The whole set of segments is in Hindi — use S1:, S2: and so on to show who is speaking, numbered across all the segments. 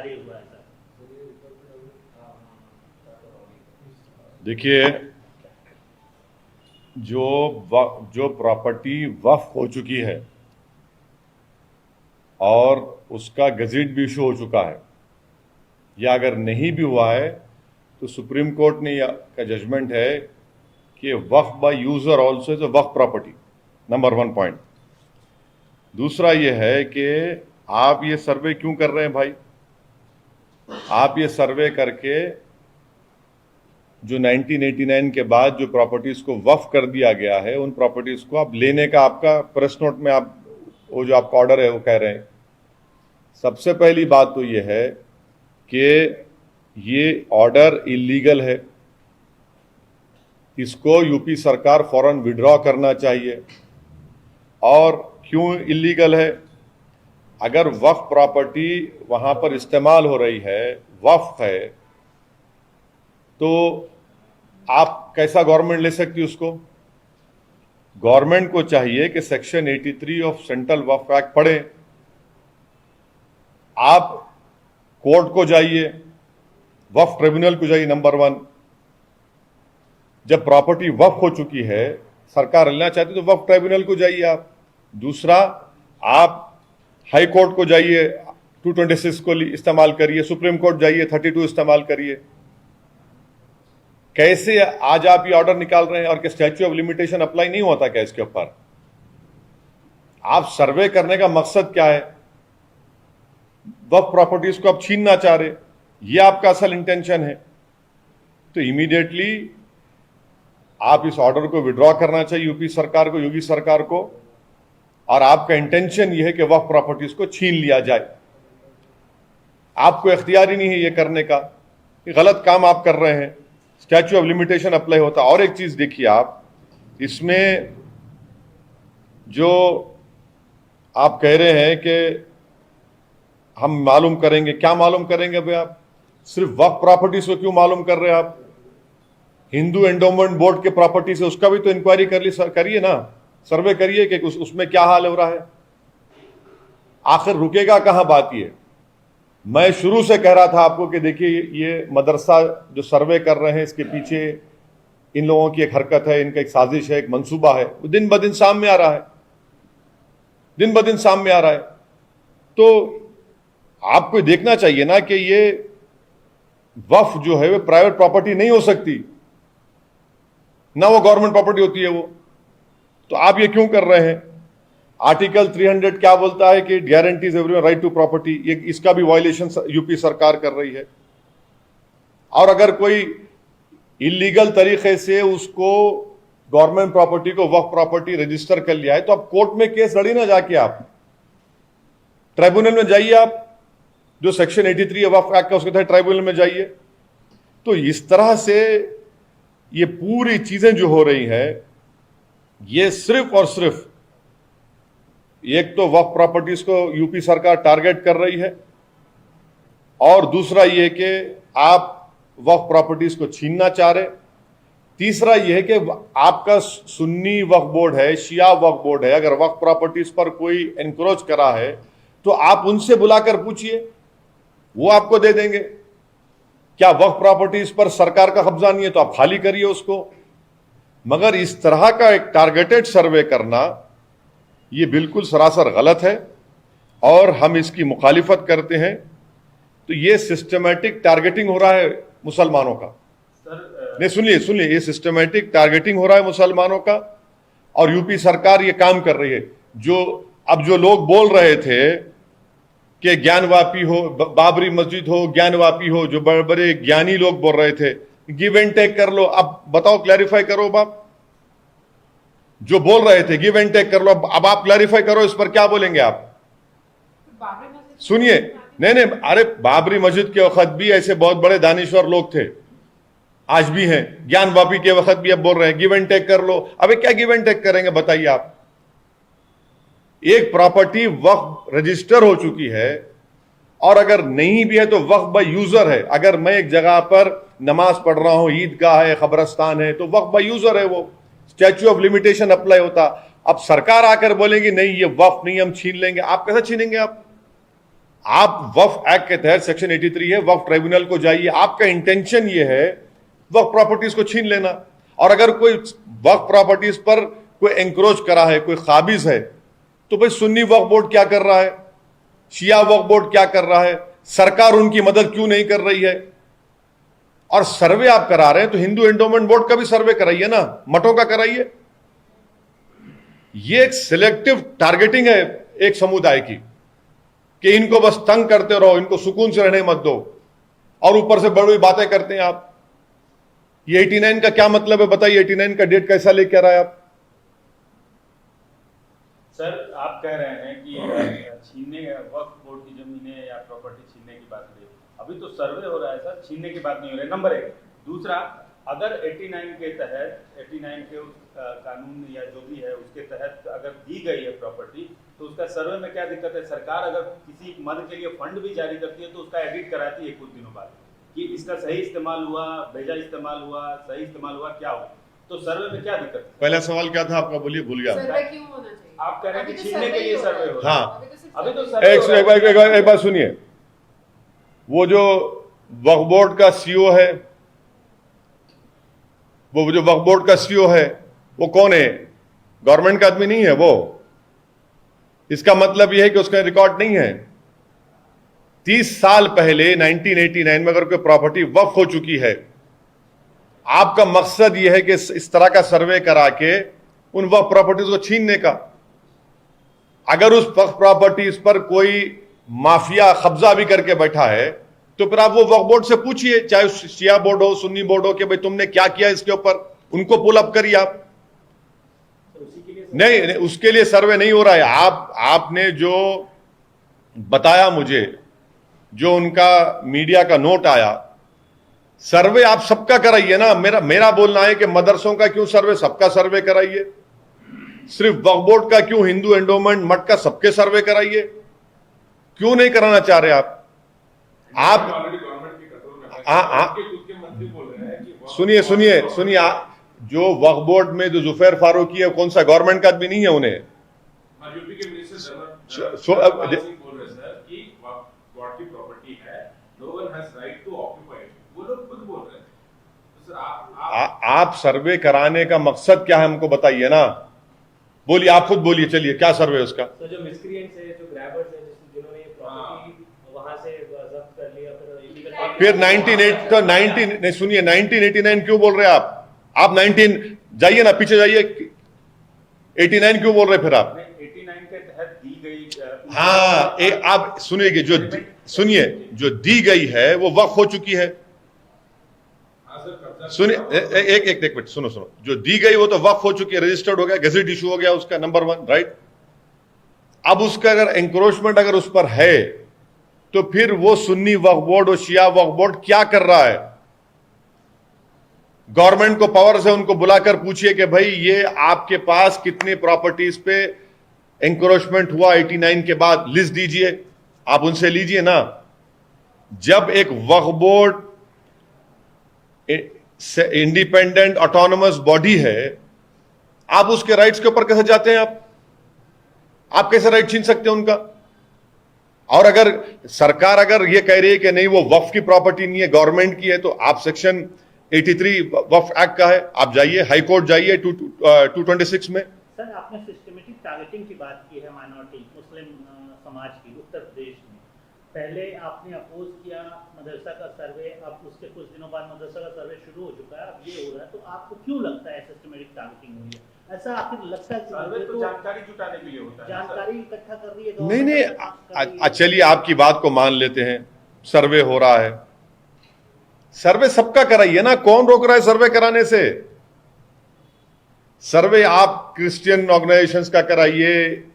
S1: कार्य हुआ है सर?
S2: देखिए, जो प्रॉपर्टी वक्फ हो चुकी है और उसका गजेट भी इशू हो चुका है, या अगर नहीं भी हुआ है तो सुप्रीम कोर्ट ने का जजमेंट है कि waqf by user also is a waqf property, number 1 point. दूसरा ये है कि आप ये सर्वे क्यों कर रहे हैं भाई? आप ये सर्वे करके जो 1989 के बाद जो प्रॉपर्टीज को वक्फ कर दिया गया है, उन प्रॉपर्टीज को आप लेने का आपका प्रेस नोट में आप वो जो आपका ऑर्डर है वो कह रहे हैं। सबसे पहली बात तो ये है कि ये ऑर्डर इलीगल है, इसको यूपी सरकार फौरन विड्रॉ करना चाहिए। और क्यों इलीगल है? अगर वक्फ प्रॉपर्टी वहां पर इस्तेमाल हो रही है, वक्फ है, तो आप कैसा गवर्नमेंट ले सकती है उसको? गवर्नमेंट को चाहिए कि section 83 of central Waqf act पढ़े, आप कोर्ट को जाइए, वक्फ ट्रिब्यूनल को जाइए। नंबर 1, जब प्रॉपर्टी वक्फ हो चुकी है, सरकार लेना चाहती तो वक्फ ट्रिब्यूनल को जाइए आप। दूसरा, आप हाई कोर्ट को जाइए, 226 को इस्तेमाल करिए, सुप्रीम कोर्ट जाइए, 32 इस्तेमाल करिए। कैसे आज आप ये ऑर्डर निकाल रहे हैं? और क्या स्टैच्यू ऑफ लिमिटेशन अप्लाई नहीं होता क्या इसके ऊपर? आप सर्वे करने का मकसद क्या है? वक्फ प्रॉपर्टीज को आप छीनना चाह रहे, ये आपका असल इंटेंशन है। तो इमीडिएटली आप इस ऑर्डर को विड्रॉ करना चाहिए यूपी सरकार को, योगी सरकार को। और आपका इंटेंशन ये है कि वक्फ प्रॉपर्टीज को छीन लिया जाए। आपको इख्तियार ही नहीं है ये करने का, ये गलत काम आप कर रहे हैं। स्टैच्यू ऑफ लिमिटेशन अप्लाई होता। और एक चीज देखिए आप, इसमें जो आप कह रहे हैं कि हम मालूम करेंगे, क्या मालूम करेंगे भाई? आप सिर्फ वक्फ प्रॉपर्टीज को क्यों मालूम कर रहे हैं? आप हिंदू एंडोमेंट बोर्ड के प्रॉपर्टी से उसका भी तो इंक्वायरी करिए ना, सर्वे करिए कि उसमें क्या हाल हो रहा है। आखिर रुकेगा कहां बात? ये मैं शुरू से कह रहा था आपको कि देखिए, ये मदरसा जो सर्वे कर रहे हैं, इसके पीछे इन लोगों की एक हरकत है, इनका एक साजिश है, एक मंसूबा है, वो दिन ब दिन सामने आ रहा है, दिन ब दिन सामने आ रहा है। तो आपको देखना चाहिए ना कि ये वक्फ जो है वो प्राइवेट प्रॉपर्टी नहीं हो सकती, ना वो गवर्नमेंट प्रॉपर्टी होती है वो। तो आप ये क्यों कर रहे हैं? आर्टिकल 300 क्या बोलता है कि guarantees everyone right to property, ये इसका भी वायलेशन यूपी सरकार कर रही है। और अगर कोई इलीगल तरीके से उसको गवर्नमेंट प्रॉपर्टी को वक्फ प्रॉपर्टी रजिस्टर कर लिया है, तो आप कोर्ट में केस लड़ी ना, जाके आप ट्राइब्यूनल में जाइए, आप जो सेक्शन 83 वक्फ एक्ट का उसके तहत ट्राइब्यूनल में जाइए। तो इस तरह से ये पूरी चीजें जो हो रही हैं, ये सिर्फ और सिर्फ एक तो वक्फ प्रॉपर्टीज को यूपी सरकार टारगेट कर रही है, और दूसरा ये कि आप वक्फ प्रॉपर्टीज को छीनना चाह रहे। तीसरा यह है कि आपका सुन्नी वक्फ बोर्ड है, शिया वक्फ बोर्ड है, अगर वक्फ प्रॉपर्टीज पर कोई एनक्रोच करा है तो आप उनसे बुलाकर पूछिए, वो आपको दे देंगे। क्या वक्फ प्रॉपर्टीज पर सरकार का कब्जा नहीं है तो आप खाली करिए उसको। मगर इस तरह का एक टारगेटेड सर्वे करना ये बिल्कुल सरासर गलत है और हम इसकी मुखालिफत करते हैं। तो ये सिस्टमैटिक टारगेटिंग हो रहा है मुसलमानों का। नहीं, सुनिए, ये सिस्टमैटिक टारगेटिंग हो रहा है मुसलमानों का, और यूपी सरकार ये काम कर रही है। जो लोग बोल रहे थे कि ज्ञानवापी हो, बाबरी मस्जिद हो, ज्ञानवापी हो, जो बड़े बड़े ज्ञानी लोग बोल रहे थे गिव एंड टेक कर लो, अब बताओ, क्लैरिफाई करो। बाप जो बोल रहे थे गिव एंड टेक कर लो, अब आप क्लैरिफाई करो, इस पर क्या बोलेंगे आप? सुनिए, नहीं, अरे बाबरी मस्जिद के वक्त भी ऐसे बहुत बड़े दानिश्वर लोग थे, आज भी हैं। ज्ञानवापी के वक्त भी अब बोल रहे हैं गिव एंड टेक कर लो। अबे क्या गिव एंड टेक करेंगे बताइए आप? एक प्रॉपर्टी वक्फ रजिस्टर हो चुकी है, और अगर नहीं भी है तो वक्फ बाय यूजर है। अगर मैं एक जगह पर नमाज पढ़ रहा हूं, ईदगाह है, कब्रस्तान है, तो वक्फ बाय यूजर है, वो स्टैच्यू ऑफ लिमिटेशन अप्लाई होता। अब सरकार आकर बोलेगी नहीं ये वक्फ नहीं, हम छीन लेंगे। आप कैसे छीनेंगे? आप आप वक्फ एक्ट के तहत सेक्शन 83 है, वक्फ ट्राइब्यूनल को जाइए, आपका इंटेंशन ये है वक्फ प्रॉपर्टीज को छीन लेना। और अगर कोई वक्फ प्रॉपर्टीज पर कोई एंक्रोच करा है, कोई काबिज है, तो भाई सुन्नी वक्फ बोर्ड क्या कर रहा है, शिया वक्फ बोर्ड क्या कर रहा है, सरकार उनकी मदद क्यों नहीं कर रही है? और सर्वे आप करा रहे हैं तो हिंदू एंडोमेंट बोर्ड का भी सर्वे कराइए ना, मठों का कराइए। ये एक सिलेक्टिव टारगेटिंग है एक समुदाय की, कि इनको बस तंग करते रहो, इनको सुकून से रहने मत दो, और ऊपर से बड़ी बड़ी बातें करते हैं आप। ये 89 का क्या मतलब है बताइए? 89 का डेट कैसा लेके आ रहा है आप?
S1: सर, आप कह रहे हैं कि छीनने वक्फ बोर्ड की जमीनें या प्रॉपर्टी छीनने की बात नहीं, अभी तो सर्वे हो रहा है सर, छीनने की बात नहीं हो रही है, नंबर 1। दूसरा, अगर 89 के तहत 89 के उस कानून या जो भी है उसके तहत अगर दी गई है प्रॉपर्टी, तो उसका सर्वे में क्या दिक्कत है? सरकार अगर किसी मद के लिए फंड भी जारी करती है तो उसका एडिट कराती है कुछ दिनों बाद कि इसका सही इस्तेमाल हुआ, भेजा इस्तेमाल हुआ, सही इस्तेमाल हुआ, क्या हुआ, तो सर्वे में क्या दिक्कत है?
S2: पहला सवाल क्या था आपका, बोलिए, भूल गया।
S3: सर्वे क्यों होना चाहिए?
S1: आप कह रहे हैं कि छीनने के लिए सर्वे हो रहा है।
S2: हाँ,
S1: अभी तो सर्वे हो रहा है।
S2: एक बात सुनिए, वो जो वक्फ बोर्ड का सीईओ है, वो जो वक्फ बोर्ड का सीईओ है वो कौन है? गवर्नमेंट का आदमी नहीं है वो। इसका मतलब यह है कि उसका रिकॉर्ड नहीं है। 30 साल पहले 1989 में अगर कोई प्रॉपर्टी वक्फ हो चुकी है, आपका मकसद यह है कि इस तरह का सर्वे करा के उन वक्फ प्रॉपर्टीज को छीनने का। अगर उस वक्फ प्रॉपर्टीज पर कोई माफिया कब्जा भी करके बैठा है, तो फिर आप वो वक्फ बोर्ड से पूछिए, चाहे शिया बोर्ड हो, सुन्नी बोर्ड हो, कि भाई तुमने क्या किया इसके ऊपर, उनको पुल अप करिए आप। नहीं, उसके लिए सर्वे नहीं हो रहा है। आपने जो बताया मुझे, जो उनका मीडिया का नोट आया, सर्वे आप सबका कराइए ना। मेरा बोलना है कि मदरसों का क्यों सर्वे, सबका सर्वे कराइए। सिर्फ वक्फ बोर्ड का क्यों, हिंदू एंडोमेंट मठ का सबके सर्वे कराइए। क्यों नहीं कराना चाह रहे आप? सुनिए, जो वक्फ बोर्ड में जो जुफैर फारूकी है, कौन सा गवर्नमेंट का आदमी नहीं है उन्हें?
S4: यूपी के मिनिस्टर बोल रहे सर कि वक्फ की प्रॉपर्टी है, no one has right to occupy it, वो लोग खुद बोल रहे हैं। तो सर
S2: आप सर्वे कराने का मकसद क्या है हमको बताइए ना। बोलिए, आप खुद बोलिए, चलिए, क्या सर्वे है उसका?
S5: तो जो मिस्क्रिएंट्स है, जो ग्रैबर्स है, जिन्होंने ये प्रॉपर्टी वहां से जब्त कर लिया,
S2: फिर 1989 नहीं, सुनिए, 1989 क्यों बोल रहे हैं आप 19 जाइए ना, पीछे जाइए, 89 क्यों बोल रहे फिर आप?
S1: 89 के तहत दी गई।
S2: हाँ, आप सुनिए, जो दी गई है वो वक्फ हो चुकी है। सुनिए, एक मिनट, सुनो, जो दी गई वो तो वक्फ हो चुकी है, रजिस्टर्ड हो गया, गेजेट इशू हो गया उसका, नंबर 1, राइट। अब उसका अगर एंक्रोचमेंट अगर उस पर है, तो फिर वो सुन्नी वक्फ बोर्ड और शिया वक्फ बोर्ड क्या कर रहा है? गवर्नमेंट को पावर से उनको बुलाकर पूछिए कि भाई ये आपके पास कितनी प्रॉपर्टीज पे एंक्रोचमेंट हुआ 89 के बाद, लिस्ट दीजिए, आप उनसे लीजिए ना। जब एक वक्फ बोर्ड इंडिपेंडेंट ऑटोनोमस बॉडी है, आप उसके राइट्स के ऊपर कैसे जाते हैं? आप कैसे राइट छीन सकते हैं उनका? और अगर सरकार अगर ये कह रही है कि नहीं वो वक्फ की प्रॉपर्टी नहीं है, गवर्नमेंट की है, तो आप सेक्शन 83 वक्फ एक्ट का है, आप जाइए हाई कोर्ट जाइए 226 में।
S5: सर, आपने सिस्टमेटिक टारगेटिंग की बात की है माइनॉरिटी मुस्लिम समाज की उत्तर प्रदेश में। पहले आपने अपोज किया मदरसा का सर्वे, अब उसके कुछ दिनों बाद मदरसा का सर्वे शुरू हो चुका है, अब ये हो रहा है, तो आपको क्यों लगता है सिस्टमेटिक टारगेटिंग हो रही है? ऐसा आखिर लगता है?
S1: सर्वे तो जानकारी जुटाने के लिए होता है,
S5: जानकारी इकट्ठा कर रही है
S2: नहीं, चलिए आपकी बात को मान लेते हैं, सर्वे हो रहा है, सर्वे सबका कराइए ना, कौन रोक रहा है सर्वे कराने से? सर्वे आप क्रिश्चियन ऑर्गेनाइजेशंस का कराइए,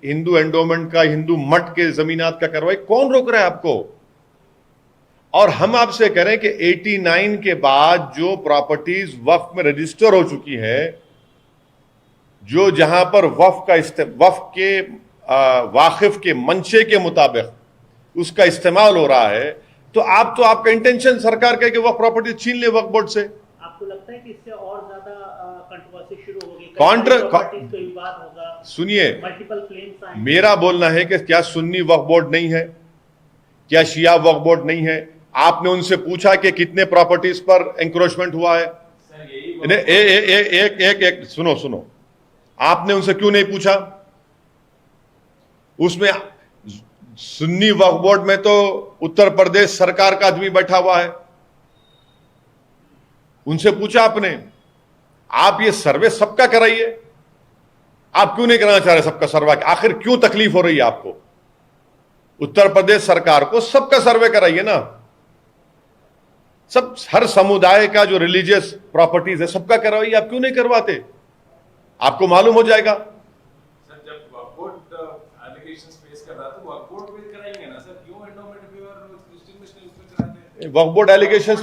S2: हिंदू एंडोमेंट का, हिंदू मठ के जमीनात का करवाइए, कौन रोक रहा है आपको? और हम आपसे कह रहे हैं कि 89 के बाद जो प्रॉपर्टीज वक्फ में रजिस्टर हो चुकी है, जो जहां पर वक्फ के वाकिफ के मंशे के मुताबिक उसका इस्तेमाल हो रहा है, तो आपका इंटेंशन सरकार का है कि वक्फ प्रॉपर्टी छीन ले वक्फ बोर्ड से।
S5: आपको लगता है कि इससे और ज्यादा कंट्रोवर्सी शुरू होगी, विवाद होगा?
S2: सुनिए,
S5: मल्टीपल क्लेम्स आएंगे।
S2: मेरा बोलना है कि क्या सुन्नी वक्फ बोर्ड नहीं है, क्या शिया वक्फ बोर्ड नहीं है? आपने उनसे पूछा कि कितने प्रॉपर्टीज पर एंक्रोचमेंट हुआ है?
S4: सर यही
S2: एक सुनो सुनो, आपने उनसे क्यों नहीं पूछा? उसमें सुन्नी वक्फ बोर्ड में तो उत्तर प्रदेश सरकार का आदमी बैठा हुआ है, उनसे पूछा आपने? आप ये सर्वे सबका कराइए, आप क्यों नहीं कराना चाह रहे सबका सर्वे? आखिर क्यों तकलीफ हो रही है आपको? उत्तर प्रदेश सरकार को सबका सर्वे कराइए ना, सब हर समुदाय का जो रिलीजियस प्रॉपर्टीज है सबका करवाइए, आप क्यों नहीं करवाते? आपको मालूम हो जाएगा।
S4: सर जब वक्फ बोर्ड एलिगेशंस फेस कर रहा था वक्फ बोर्ड पे कराएंगे ना सर, क्यों एंडोमेंट फेवर डिस्ट्रिब्यूशन इसमें कराते हैं?
S2: वक्फ बोर्ड एलिगेशंस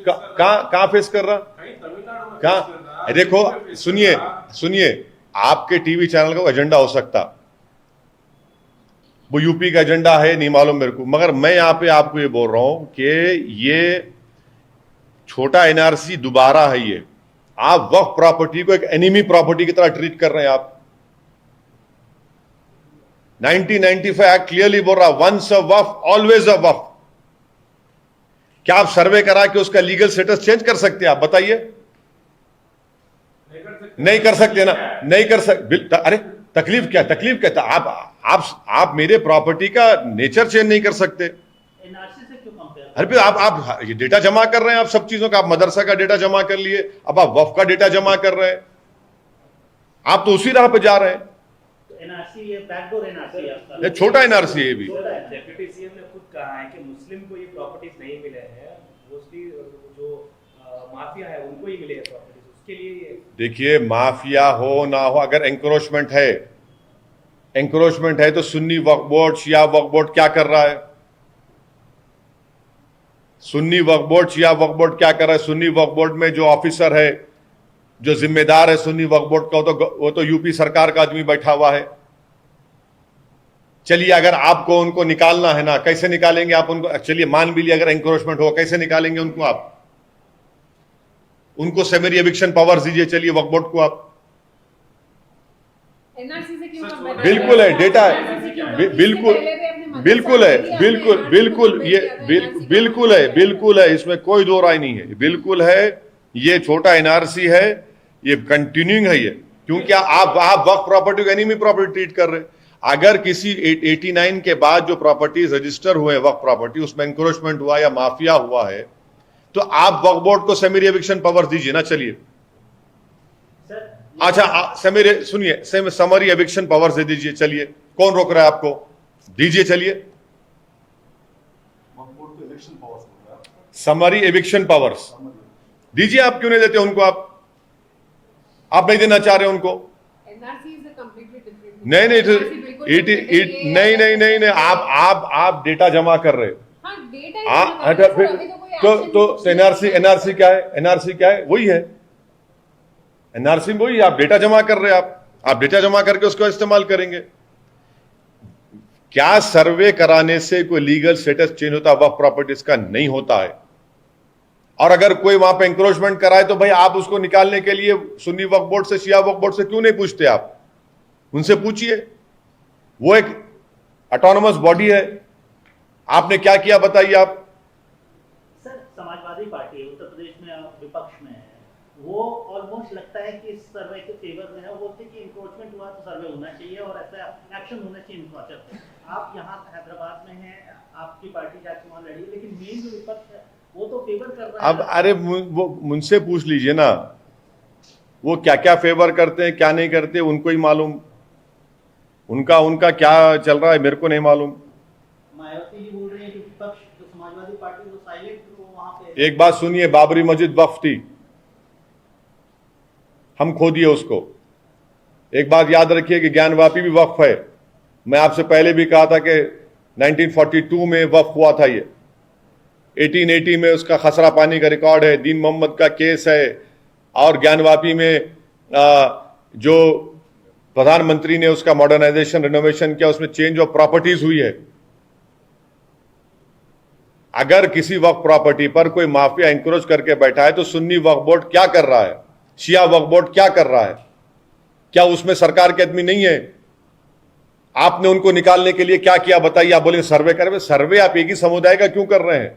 S2: कहां फेस कर रहा?
S4: कहीं तमिलनाडु में
S2: कहां?
S4: फेस कर रहा है,
S2: देखो
S4: यूपी में फेस कर
S2: सुनिए
S4: रहा है।
S2: सुनिए, आपके टीवी चैनल का एजेंडा हो सकता, वो यूपी का एजेंडा है नहीं मालूम मेरे को, मगर मैं यहां पे आपको ये बोल रहा हूं कि ये छोटा एनआरसी दोबारा है। ये आप वक्फ प्रॉपर्टी को एक एनिमी प्रॉपर्टी की तरह ट्रीट कर रहे हैं आप। 1995 एक्ट क्लियरली बोल रहा, once a Waqf always a वक्फ। क्या आप सर्वे करा के उसका लीगल स्टेटस चेंज कर सकते हैं? आप बताइए। नहीं कर सकते ना, नहीं कर सकते। अरे तकलीफ क्या, तकलीफ क्या? आप मेरे प्रॉपर्टी का नेचर चेंज नहीं कर सकते।
S5: एनआरसी से क्यों कंपेयर?
S2: अरे फिर आप ये डेटा जमा कर रहे हैं, आप सब चीजों का, आप मदरसा का डेटा जमा कर लिए, अब आप वक्फ का डेटा जमा कर रहे हैं, आप तो उसी राह पे जा रहे हैं।
S5: एनआरसी ये बैकडोर एनआरसी है आपका।
S2: ये छोटा एनआरसी है ये भी।
S3: डेप्यूटी सीएम ने खुद कहा है कि मुस्लिम को ये प्रॉपर्टीज नहीं मिले हैं, मोस्टली जो माफिया है उनको ही मिले हैं प्रॉपर्टीज, उसके लिए ये।
S2: देखिए माफिया हो ना हो, अगर एंक्रोचमेंट है तो सुन्नी वक्फ बोर्ड, शिया वक्फ बोर्ड क्या कर रहा है? सुन्नी वक्फ बोर्ड, शिया वक्फ बोर्ड क्या कर रहा है? सुन्नी वक्फ बोर्ड में जो ऑफिसर है, जो जिम्मेदार है सुन्नी वक्फ बोर्ड का, वो तो यूपी सरकार का आदमी बैठा हुआ है। चलिए अगर आपको उनको निकालना है ना, कैसे निकालेंगे आप उनको? चलिए मान भी लिया अगर एंक्रोचमेंट हो, कैसे निकालेंगे उनको आप? उनको सेमेरी एविक्शन पावर्स दीजिए, चलिए वक्फ बोर्ड को आप।
S6: एनआरसी से क्यों कंपेयर?
S2: बिल्कुल है, डेटा है, बिल्कुल बिल्कुल है, बिल्कुल बिल्कुल ये बिल्कुल है, इसमें कोई दो राय नहीं है, बिल्कुल है। ये छोटा एनआरसी है, ये कंटिन्यूइंग है ये, क्योंकि आप वक्फ प्रॉपर्टी को एनिमी प्रॉपर्टी ट्रीट कर रहे हैं। अगर किसी 89 के बाद जो प्रॉपर्टीज रजिस्टर हुए हैं वक्फ प्रॉपर्टी, उसमें एंक्रोचमेंट हुआ या माफिया हुआ है, तो आप वक्फ बोर्ड को सेमेरी एविक्शन पावर्स दीजिए ना। चलिए अच्छा सुनिए, समरी एविक्शन पावर्स दे दीजिए, चलिए कौन रोक रहा है आपको? दीजिए, चलिए समरी एविक्शन पावर्स दीजिए। आप क्यों नहीं देते उनको? आप नहीं देना चाह रहे उनको?
S6: NRC is a completely different.
S2: नहीं, आप डेटा जमा कर रहे हो।
S6: हां डेटा
S2: तो एनआरसी क्या है? एनआरसी क्या है? वही है एनआरसी, वही आप डेटा जमा कर रहे हैं। आप डेटा जमा करके उसको इस्तेमाल करेंगे। क्या सर्वे कराने से कोई लीगल स्टेटस चेंज होता? वक्फ प्रॉपर्टीज का नहीं होता है। और अगर कोई वहां पे एंक्रोचमेंट कराए तो भाई आप उसको निकालने के लिए सुन्नी वक्फ बोर्ड से, शिया वक्फ बोर्ड से क्यों नहीं पूछते? आप उनसे पूछिए, वो एक ऑटोनोमस बॉडी है। आपने क्या किया बताइए आप?
S5: सर समाजवादी पार्टी उत्तर प्रदेश में विपक्ष में है, वो ऑलमोस्ट लगता है कि इस सर्वे के फेवर में है। वो बोलते हैं कि इंक्रोचमेंट हुआ तो सर्वे होना चाहिए और ऐसा एक्शन होना चाहिए इंक्रोचर पे। आप यहाँ हैदराबाद में हैं, आपकी पार्टी जाके वहाँ लड़ी, लेकिन मेन जो विपक्ष है वो तो फेवर कर रहा है।
S2: अब अरे वो मुझसे पूछ लीजिए ना, वो क्या क्या फेवर करते हैं क्या नहीं करते, उनको ही मालूम। उनका क्या चल रहा है मेरे को नहीं मालूम।
S5: मायावती जी बोल रही है कि विपक्ष जो समाजवादी पार्टी वो साइलेंट, वो वहाँ पे।
S2: एक बात सुनिए, बाबरी मस्जिद वक्फ थी, हम खो दिए उसको। एक बात याद रखिए कि ज्ञानवापी भी वक्फ है। मैं आपसे पहले भी कहा था कि 1942 में वक्फ हुआ था ये, 1880 में उसका खसरा पानी का रिकॉर्ड है, दीन मोहम्मद का केस है, और ज्ञानवापी में जो प्रधानमंत्री ने उसका मॉडर्नाइजेशन रिनोवेशन किया, उसमें चेंज ऑफ प्रॉपर्टीज हुई है। अगर किसी वक्फ प्रॉपर्टी पर कोई माफिया एंक्रोच करके बैठा है तो सुन्नी वक्फ बोर्ड क्या कर रहा है, शिया वक्फ बोर्ड क्या कर रहा है? क्या उसमें सरकार के आदमी नहीं है? आपने उनको निकालने के लिए क्या किया बताइए? आप बोले सर्वे करें, सर्वे आप एक ही समुदाय का क्यों कर रहे हैं?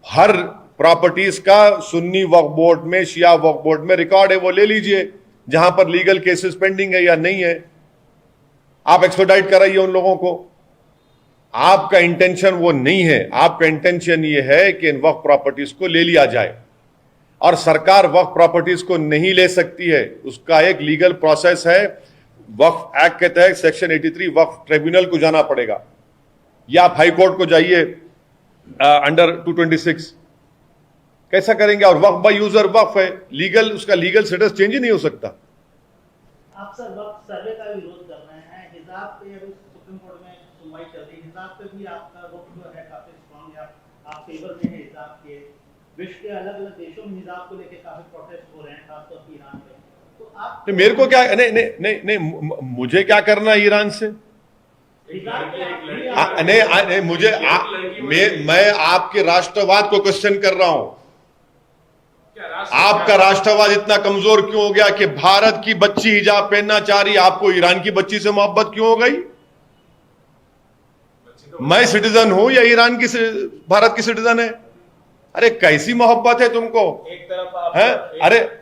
S2: हर प्रॉपर्टीज का सुन्नी वक्फ बोर्ड में, शिया वक्फ बोर्ड में रिकॉर्ड है, वो ले लीजिए जहां पर लीगल केसेस पेंडिंग है या नहीं है, आप एक्सपेडाइट कराइए उन लोगों को। आपका इंटेंशन वो नहीं है, आपका इंटेंशन ये है कि इन वक्फ प्रॉपर्टीज को ले लिया जाए, और सरकार वक्फ प्रॉपर्टीज को नहीं ले सकती है, उसका एक लीगल प्रोसेस है। वक्फ एक्ट के तहत सेक्शन 83 वक्फ ट्रिब्यूनल को जाना पड़ेगा, या आप हाई कोर्ट को जाइए अंडर 226। कैसा करेंगे? और वक्फ बाय यूजर वक्फ है, लीगल, उसका लीगल स्टेटस चेंज ही नहीं हो सकता।
S5: आप सर वक्त सर्वे का विरोध कर रहे हैं, हिजाब पे अभी सुप्रीम कोर्ट में सुनवाई चल रही है, हिजाब पे भी आपका रुख जो है काफी स्ट्रांग है, आप फेवर में है हिजाब के। विश्व के अलग अलग देशों में हिजाब को लेकर काफी प्रोटेस्ट हो रहे हैं, खासतौर पर ईरान में। तो आप
S2: तो मेरे को क्या, नहीं नहीं नहीं नहीं, मुझे क्या करना है ईरान से?
S5: हिजाब पे
S2: नहीं, मुझे मैं आपके राष्ट्रवाद को क्वेश्चन कर रहा हूं। आपका राष्ट्रवाद इतना कमजोर क्यों हो गया कि भारत की बच्ची हिजाब पहनना चाह रही, आपको ईरान की बच्ची से मोहब्बत क्यों हो गई? मैं सिटीजन हूं या ईरान की भारत की सिटीजन है? अरे कैसी मोहब्बत है तुमको?
S1: एक तरफ आप
S2: है?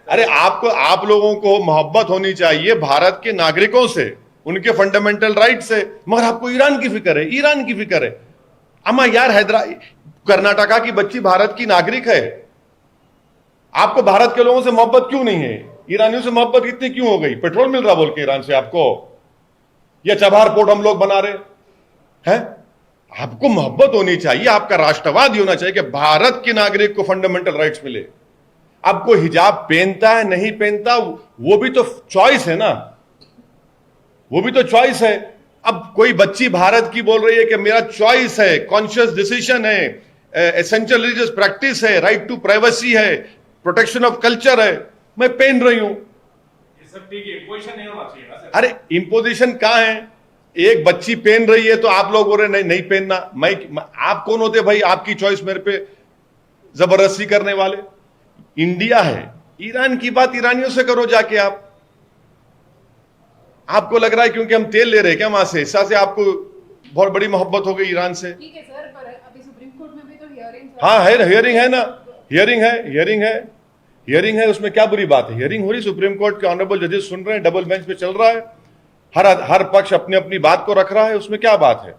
S2: अरे आपको, आप लोगों को मोहब्बत होनी चाहिए भारत के नागरिकों से, उनके फंडामेंटल राइट से, मगर आपको ईरान की फिक्र है, ईरान की फिक्र है। अम्मा यार, कर्नाटका की बच्ची भारत की नागरिक है, आपको भारत के लोगों से मोहब्बत क्यों नहीं है? ईरानियों से मोहब्बत इतनी क्यों हो गई? पेट्रोल मिल रहा बोल के ईरान से आपको, या चबहार पोर्ट हम लोग बना रहे हैं? आपको मोहब्बत होनी चाहिए, आपका राष्ट्रवाद ही होना चाहिए कि भारत के नागरिक को फंडामेंटल राइट्स मिले। आपको हिजाब पहनता है नहीं पहनता, वो भी तो चॉइस है ना, वो भी तो चॉइस है। अब कोई बच्ची भारत की बोल रही है कि मेरा चॉइस है, कॉन्शियस डिसीजन है, एसेंशियल रिलीजियस प्रैक्टिस है, राइट टू प्राइवेसी है, प्रोटेक्शन ऑफ कल्चर है, मैं पहन रही हूं।
S4: ये सब ठीक है, इम्पोजिशन नहीं होना चाहिए ना सर।
S2: अरे इंपोजिशन कहां है? एक बच्ची पहन रही है तो आप लोग बोल रहे नहीं नहीं पहनना। आप कौन होते भाई आपकी चॉइस मेरे पे जबरदस्ती करने वाले? इंडिया है, ईरान की बात ईरानियों से करो जाके। आपको लग रहा है क्योंकि हम तेल ले रहे हैं क्या वहां से, इससे आपको बहुत बड़ी मोहब्बत हो गई ईरान से?
S6: ठीक है सर, पर अभी सुप्रीम कोर्ट में भी तो हियरिंग
S2: हाँ है, हियरिंग है ना, हियरिंग है, उसमें क्या बुरी बात है? हियरिंग हो रही, सुप्रीम कोर्ट के ऑनरेबल जजेस सुन रहे हैं, डबल बेंच पे चल रहा है, हर पक्ष अपनी अपनी बात को रख रहा है, उसमें क्या बात है?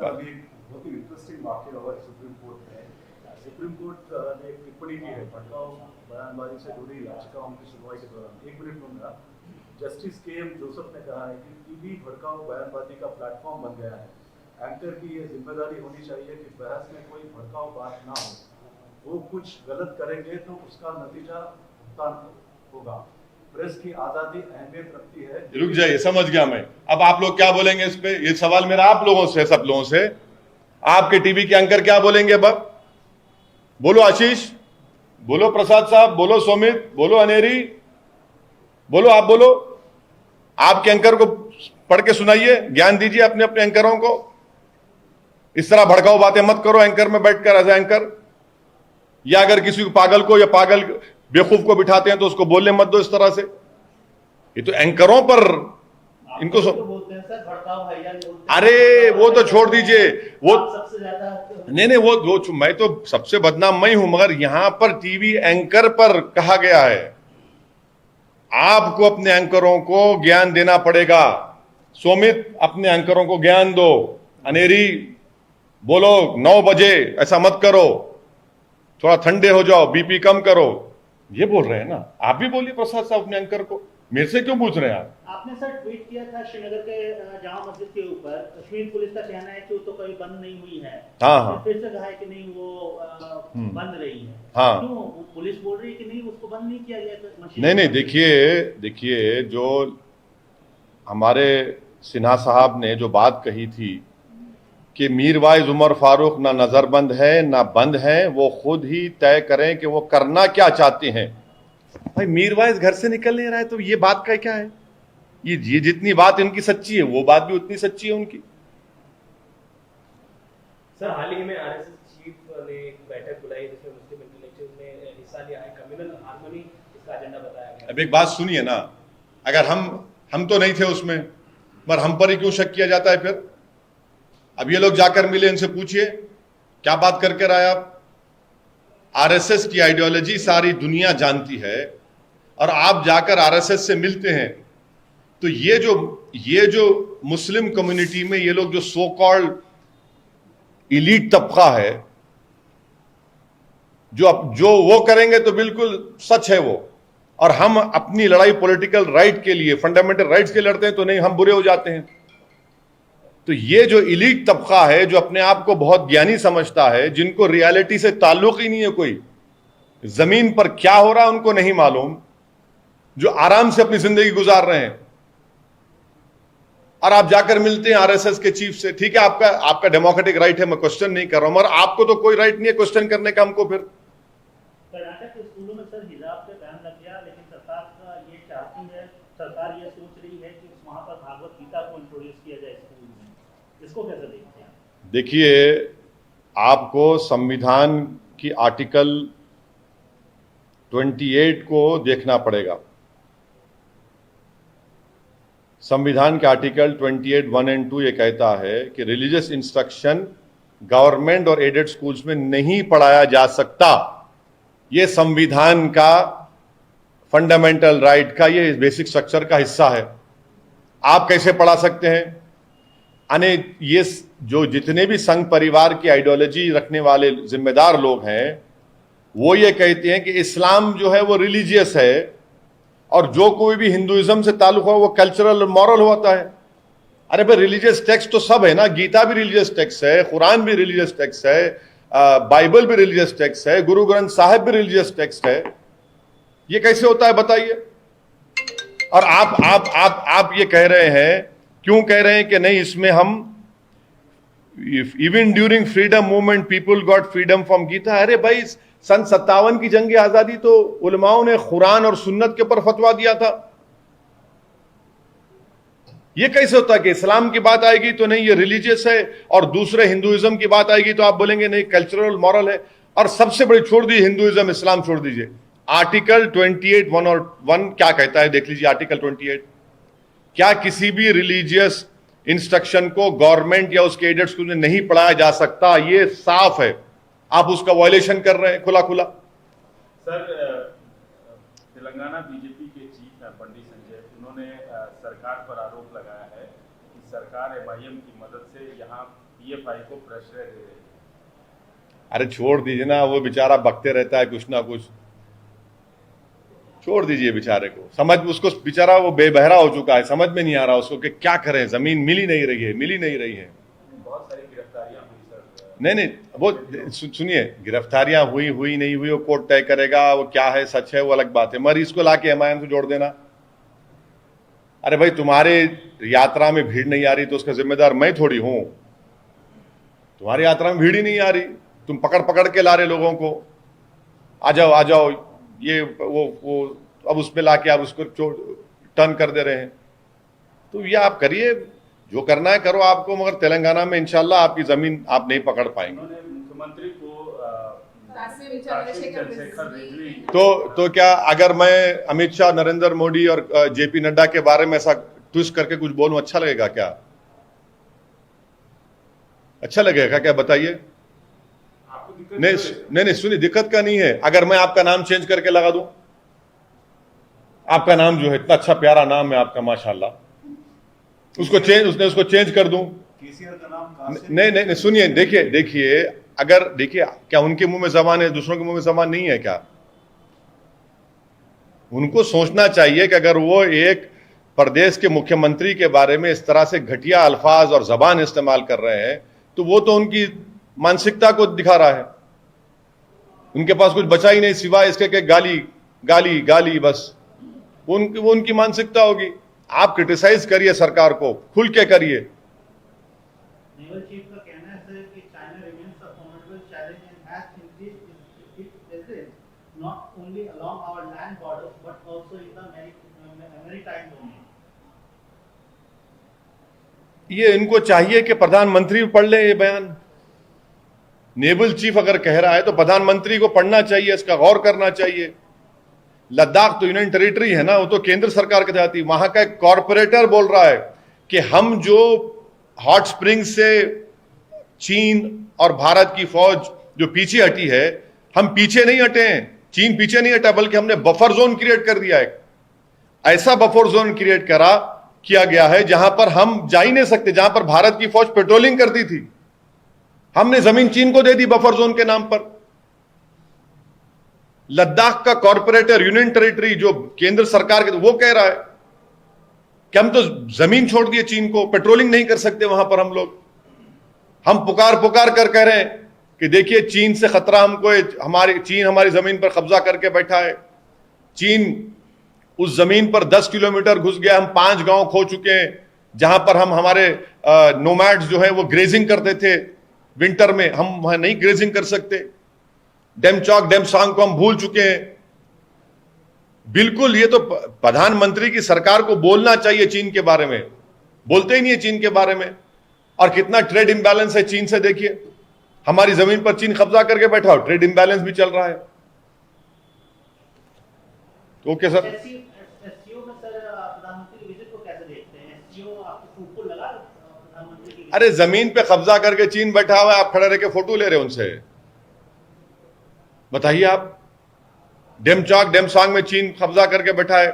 S7: अभी एक बहुत ही इंटरेस्टिंग वाकया हुआ है सुप्रीम कोर्ट में। सुप्रीम कोर्ट ने एक टिप्पणी की है भड़काऊ बयानबाजी से जुड़ी याचिकाओं की सुनवाई के दौरान। एक मिनट लूंगा। Justice KM. जोसेफ ने कहा है कि टीवी भड़काऊ बयानबाजी का प्लेटफॉर्म बन गया है। एंकर की ये जिम्मेदारी होनी चाहिए कि बहस में कोई भड़काऊ बात ना हो, वो कुछ गलत करेंगे तो उसका नतीजा भुगतान होगा। प्रेस की आजादी अहमियत रखती है।
S2: रुक जाइए, समझ गया मैं। अब आप लोग क्या बोलेंगे इस पे? ये सवाल मेरा आप लोगों से, सब लोगों से। आपके टीवी के एंकर क्या बोलेंगे? अब बोलो आशीष, बोलो प्रसाद साहब, बोलो सुमित, बोलो अनेरी, बोलो, आप बोलो। आपके एंकर को पढ़ के सुनाइए, ज्ञान दीजिए अपने अपने एंकरों को। इस तरह भड़काऊ बातें मत करो एंकर में बैठकर एज एंकर। या अगर किसी को पागल को या पागल बेवकूफ को बिठाते हैं तो उसको बोलने मत दो इस तरह से। ये तो एंकरों पर इनको
S5: तो बोलते हैं सर भड़काऊ भैया बोलते हैं।
S2: अरे वो तो छोड़ दीजिए, वो
S5: सबसे ज्यादा
S2: नहीं वो मैं तो सबसे बदनाम मैं हूं, मगर यहां पर टीवी एंकर पर कहा गया है आपको अपने एंकरों को ज्ञान देना पड़ेगा। सोमित, अपने एंकरों को ज्ञान दो। अनेरी, बोलो 9 बजे ऐसा मत करो, थोड़ा ठंडे हो जाओ, बीपी कम करो। ये बोल रहे हैं ना, आप भी बोलिए प्रसाद साहब अपने एंकर को। मेरे से क्यों पूछ रहे हैं आप?
S5: आपने सर ट्वीट किया था श्रीनगर के जामा मस्जिद के ऊपर। कश्मीर पुलिस का कहना है कि वो तो कभी बंद नहीं हुई है।
S2: हाँ।
S5: फिर से कहा है कि नहीं वो बंद रही है।
S2: हाँ।
S5: क्यों पुलिस बोल रही है कि नहीं उसको बंद नहीं किया गया?
S2: नहीं, देखिए जो हमारे सिन्हा साहब ने जो बात कही थी कि मीरवाइज उमर फारूक ना नजरबंद है ना बंद है, वो खुद ही तय करें कि वो करना क्या चाहते हैं। भाई मीरवाइज घर से निकल नहीं रहा है तो ये बात का क्या है? ये जितनी बात इनकी सच्ची है वो बात भी उतनी सच्ची है उनकी।
S3: सर हाल ही में आरएसएस चीफ ने एक बैठक बुलाई जिसमें मुस्लिम इंटेलेक्चुअल्स ने हिस्सा लिया है। कम्युनल हार्मनी इसका एजेंडा बताया गया।
S2: अब एक बात सुनिए ना, अगर हम तो नहीं थे उसमें, पर हम पर ही क्यों शक किया जाता है फिर? अब ये लोग जाकर मिले, इनसे पूछिए क्या बात करके आए आप। आरएसएस की आइडियोलॉजी सारी दुनिया जानती है, और आप जाकर आरएसएस से मिलते हैं तो ये जो मुस्लिम कम्युनिटी में ये लोग जो सो कॉल्ड इलीट तबका है, जो वो करेंगे तो बिल्कुल सच है वो, और हम अपनी लड़ाई पॉलिटिकल राइट के लिए, फंडामेंटल राइट्स के लड़ते हैं तो नहीं, हम बुरे हो जाते हैं। तो ये जो इलीट तबका है, जो अपने आप को बहुत ज्ञानी समझता है, जिनको रियलिटी से ताल्लुक ही नहीं है, कोई जमीन पर क्या हो रहा है उनको नहीं मालूम, जो आराम से अपनी जिंदगी गुजार रहे हैं, और आप जाकर मिलते हैं आरएसएस के चीफ से। ठीक है, आपका डेमोक्रेटिक राइट है, मैं क्वेश्चन नहीं कर रहा हूं, मगर आपको तो कोई राइट नहीं है क्वेश्चन करने का हमको। फिर
S5: कर्नाटक के स्कूलों में सर हिजाब पे बैन लग गया, लेकिन सरकार ये सोच रही है कि वहां पर भागवत गीता को इंट्रोड्यूस किया जाए स्कूल में। इसको कैसे देखते हैं?
S2: देखिए, आपको संविधान की आर्टिकल 28 को देखना पड़ेगा। संविधान के आर्टिकल 28 1 और 2 ये कहता है कि रिलीजियस इंस्ट्रक्शन गवर्नमेंट और एडेड स्कूल्स में नहीं पढ़ाया जा सकता। ये संविधान का फंडामेंटल राइट का, ये बेसिक स्ट्रक्चर का हिस्सा है। आप कैसे पढ़ा सकते हैं? ये जो जितने भी संघ परिवार की आइडियोलॉजी रखने वाले जिम्मेदार लोग हैं, वो ये कहते हैं कि इस्लाम जो है वो रिलीजियस है, और जो कोई भी हिंदुइज्म से ताल्लुक हो वो कल्चरल और मॉरल होता है। अरे भाई, रिलीजियस टेक्स्ट तो सब है ना, गीता भी रिलीजियस टेक्स्ट है, कुरान भी रिलीजियस टेक्स्ट है, बाइबल भी रिलीजियस टेक्स्ट है, गुरु ग्रंथ साहिब भी रिलीजियस टेक्स्ट है। ये कैसे होता है बताइए? और आप ये कह रहे हैं, क्यों कह रहे हैं कि नहीं, इसमें हम even during freedom movement people got freedom from Gita. अरे भाई, सन 57 की जंग आजादी तो उलमाओं ने कुरान और सुन्नत के ऊपर फतवा दिया था। ये कैसे होता है कि इस्लाम की बात आएगी तो नहीं ये रिलीजियस है, और दूसरे हिंदुइज्म की बात आएगी तो आप बोलेंगे नहीं कल्चरल मॉरल है। और सबसे बड़ी छोड़ दी हिंदुइज्म, इस्लाम छोड़ दीजिए। आर्टिकल 28 1 और 1 क्या कहता है, देख लीजिए आर्टिकल 28। क्या किसी भी रिलीजियस इंस्ट्रक्शन को गवर्नमेंट या उसके एडेड स्कूल में नहीं पढ़ाया जा सकता? ये साफ है, आप उसका वायलेशन कर रहे हैं खुला खुला।
S1: सर, तेलंगाना बीजेपी के चीफ हैं पंडित संजय, उन्होंने सरकार पर आरोप लगाया है कि सरकार एमआईएम की मदद से यहाँ पीएफआई को प्रश्रय दे रही है।
S2: अरे छोड़ दीजिए ना, वो बेचारा बकते रहता है कुछ ना कुछ, छोड़ दीजिए बेचारे को। उसको बेचारा वो बेबहरा हो चुका है, समझ में नहीं आ रहा उसको कि क्या करें, जमीन मिल ही नहीं रही है।
S1: बहुत सारी गिरफ्तारियां हुई सर।
S2: नहीं, वो सुनिए, गिरफ्तारियां हुई नहीं हुई वो कोर्ट तय करेगा, वो क्या है सच है वो अलग बात है, मगर इसको लाके एमआईएम से जोड़ देना। अरे भाई, तुम्हारे यात्रा में भीड़ नहीं आ रही तो उसका जिम्मेदार मैं थोड़ी हूं। तुम्हारी यात्रा में भीड़ ही नहीं आ रही, तुम पकड़ के ला रहे लोगों को, आ जाओ, ये वो अब उसमें लाके आप उसको टर्न कर दे रहे हैं। तो ये आप करिए, जो करना है करो आपको, मगर तेलंगाना में इंशाल्लाह आपकी जमीन आप नहीं पकड़ पाएंगे।
S1: उन्होंने मुख्यमंत्री को
S6: चंद्रशेखर
S1: रिजवी
S2: तो क्या अगर मैं अमित शाह, नरेंद्र मोदी और जेपी नड्डा के बारे में ऐसा ट्विस्ट करके कुछ बोलूं, अच्छा लगेगा क्या? अच्छा लगेगा क्या, बताइए? नहीं, सुनिए, दिक्कत का नहीं है। अगर मैं आपका नाम चेंज करके लगा दूं, आपका नाम जो है इतना अच्छा प्यारा नाम है आपका माशाल्लाह, उसको चेंज कर दूं,
S7: केसीआर का नाम
S2: नहीं, सुनिए, देखिए अगर क्या उनके मुंह में जबान है, दूसरों के मुंह में जबान नहीं है क्या? उनको सोचना चाहिए कि अगर वो एक प्रदेश के मुख्यमंत्री के बारे में इस तरह से घटिया अल्फाज और जबान इस्तेमाल कर रहे हैं, तो वो तो उनकी मानसिकता को दिखा रहा है। उनके पास कुछ बचा ही नहीं सिवाय इसके कि गाली, बस वो उनकी मानसिकता होगी। आप क्रिटिसाइज करिए सरकार को, खुल के करिए।
S5: नेवल चीफ का कहना है सर कि China remains a formidable challenge and has increased its presence not only along our land borders but also in the maritime domain.
S2: ये इनको चाहिए कि प्रधानमंत्री भी पढ़ ले ये बयान। नेवल चीफ अगर कह रहा है तो प्रधानमंत्री को पढ़ना चाहिए, इसका गौर करना चाहिए। लद्दाख तो यूनियन टेरिटरी है ना, वो तो केंद्र सरकार के तहत आती। वहां का एक कॉरपोरेटर बोल रहा है कि हम जो हॉट स्प्रिंग से चीन और भारत की फौज जो पीछे हटी है, हम पीछे नहीं हटे हैं, चीन पीछे नहीं हटा, बल्कि हमने बफर जोन क्रिएट कर दिया है। ऐसा बफर जोन क्रिएट किया गया है जहां पर हम जा ही नहीं सकते, जहां पर भारत की फौज पेट्रोलिंग करती थी। हमने जमीन चीन को दे दी बफर जोन के नाम पर। लद्दाख का कॉरपोरेटर यूनियन टेरिटरी जो केंद्र सरकार के, वो कह रहा है कि हम तो जमीन छोड़ दिए चीन को, पेट्रोलिंग नहीं कर सकते वहां पर हम लोग। हम पुकार कर कह रहे हैं कि देखिए चीन से खतरा हमको है, चीन हमारी जमीन पर कब्जा करके बैठा है। चीन उस जमीन पर 10 किलोमीटर घुस गया, हम 5 गांव खो चुके हैं जहां पर हम हमारे नोमैड्स जो है वो ग्रेजिंग करते थे विंटर में, हम वहां नहीं ग्रेजिंग कर सकते। डेमचौक डेमसांग को हम भूल चुके हैं। बिल्कुल, ये तो प्रधानमंत्री की सरकार को बोलना चाहिए चीन के बारे में, बोलते ही नहीं है चीन के बारे में। और कितना ट्रेड इंबैलेंस है चीन से, देखिए हमारी जमीन पर चीन कब्जा करके बैठा हो, ट्रेड इंबैलेंस भी चल रहा है। Okay sir.
S5: एससीओ में सर प्रधानमंत्री की विजिट को कैसे देखते हैं? एससीओ आपको फूट लगा प्रधानमंत्री की?
S2: अरे जमीन पे कब्जा करके चीन बैठा हुआ है, आप खड़े रह के फोटो ले रहे हो उनसे, बताइए आप। डेमचौक डेमसांग में चीन कब्जा करके बैठा है,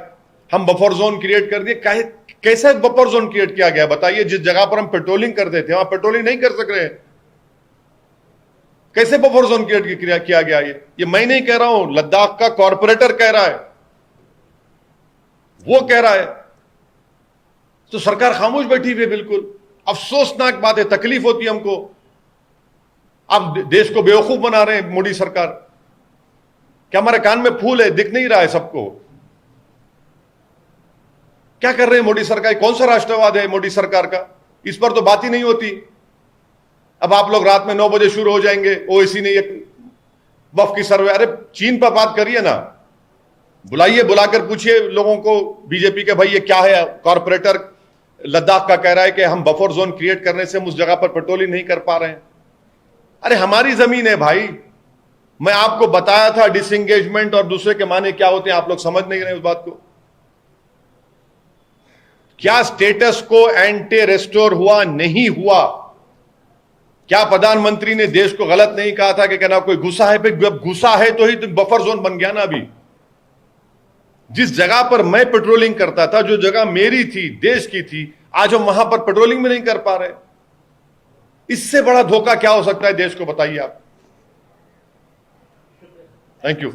S2: हम बफर जोन क्रिएट कर दिए। कैसे बफर जोन क्रिएट किया गया बताइए? जिस जगह पर हम पेट्रोलिंग करते थे वहां पेट्रोलिंग नहीं कर सक रहे, कैसे बफर जोन क्रिएट किया गया? ये मैं नहीं कह रहा हूं, लद्दाख का कॉरपोरेटर कह रहा है, वो कह रहा है। तो सरकार खामोश बैठी हुई है। बिल्कुल अफसोसनाक बात है, तकलीफ होती है हमको। आप देश को बेवकूफ बना रहे हैं मोदी सरकार। क्या हमारे कान में फूल है, दिख नहीं रहा है सबको? क्या कर रहे हैं मोदी सरकार? कौन सा राष्ट्रवाद है मोदी सरकार का? इस पर तो बात ही नहीं होती। अब आप लोग रात में 9 बजे शुरू हो जाएंगे, ओएसी ने एक वफ की सर्वे। अरे चीन पर बात करिए ना, बुलाइए, बुलाकर पूछिए लोगों को बीजेपी के, भाई ये क्या है? कॉरपोरेटर लद्दाख का कह रहा है कि हम बफर जोन क्रिएट करने से हम उस जगह पर पेट्रोलिंग नहीं कर पा रहे हैं। अरे हमारी जमीन है भाई। मैं आपको बताया था डिसएंगेजमेंट और दूसरे के माने क्या होते हैं, आप लोग समझ नहीं रहे उस बात को। क्या स्टेटस को एंटी रेस्टोर हुआ? नहीं हुआ। क्या प्रधानमंत्री ने देश को गलत नहीं कहा था कि कहना कोई गुस्सा है? पे गुस्सा है तो ही तो बफर जोन बन गया ना। अभी जिस जगह पर मैं पेट्रोलिंग करता था, जो जगह मेरी थी, देश की थी, आज हम वहां पर पेट्रोलिंग भी नहीं कर पा रहे। इससे बड़ा धोखा क्या हो सकता है देश को, बताइए आप। Thank you.